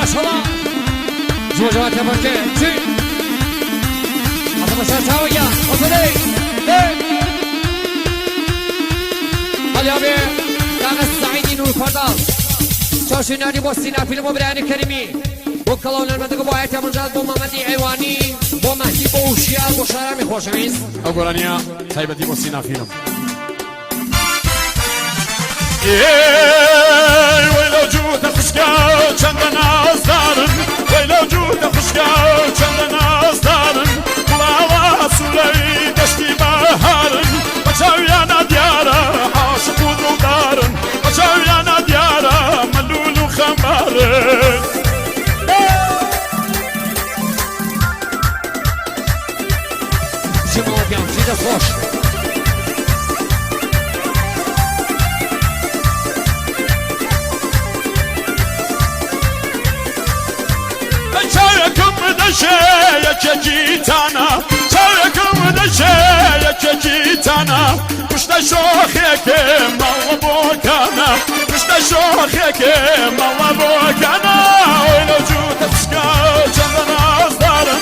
maşallah. Zıvacıva tepaki. Çi. Arkadaşlar çağırın ya. Otur ey. Ali abi. Yalnız Saidin Urfa'dan. Çarşı nadi bossina filmu Birani Kerimi. Bu kalonlarımızda bu ayet yapacağız. Bu Mehmedi Eyvani. Bu Mehdi Boğuşiyar. Bu şarara mi hoşamiz? Agorania. Taybeti bossina film. ويلو جوت خشكا چند نازدارن ويلو جوت خشكا چند نازدارن بلاوا سولی دشتی بهارن بچاویانا دیارا عاشق و دلدارن بچاویانا دیارا ملول و خمارن Şimdi o bir de hoş. Çayakım da gitana Çayakım da gitana Kuşta şoheke malla bokana Kuşta şoheke malla bokana Öyle cüte fışka çandan azdarın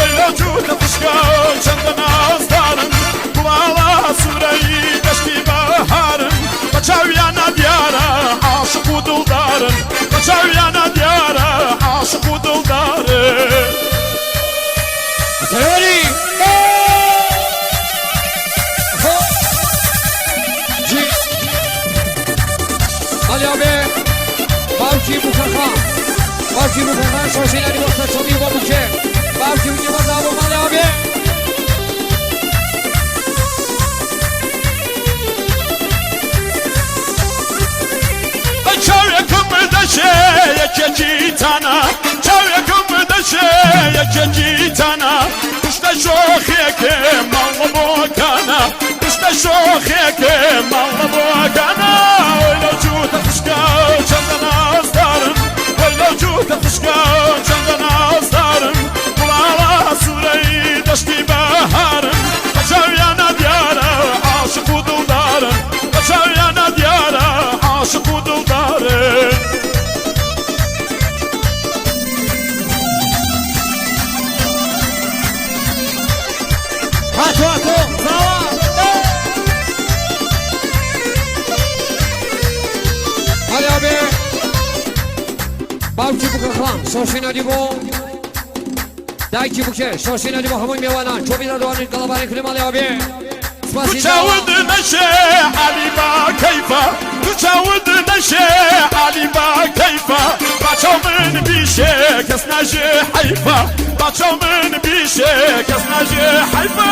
Öyle cüte fışka çandan azdarın Kulağla süreyi deşti baharın Kaçavyana diyara aşık uduldarın Kaçavyana diyara aşık uduldarın Ready? Ali abi, Bavci Bukaka, Bavci Bukaka, şoşeleri yoksa çok iyi babuke. Bavci Bukaka zabım Ali abi. Çavyakım da gitana Çavyakım da gitana Kuşta şoheke malla bokana Kuşta şoheke malla bokana Öyle cüte fışka çandan azdarın Öyle cüte fışka çandan azdarın Kulağla süreyi deşti baharın Kaçavyana diyara aşık uduldarın Kaçavyana diyara aşık uduldarın Hatu hatu, bravo. Ali abi, Bavci Bukaka, şoşeleri bu. Dajcie bukie, şoşeleri bu hamon mievana. Çobina doğanın kalabalık klim Ali abi. تجاوز نشه علی با کیفا تجاوز نشه علی با کیفا بچه من بیشه کس نشه حیفا بچه من بیشه کس نشه حیفا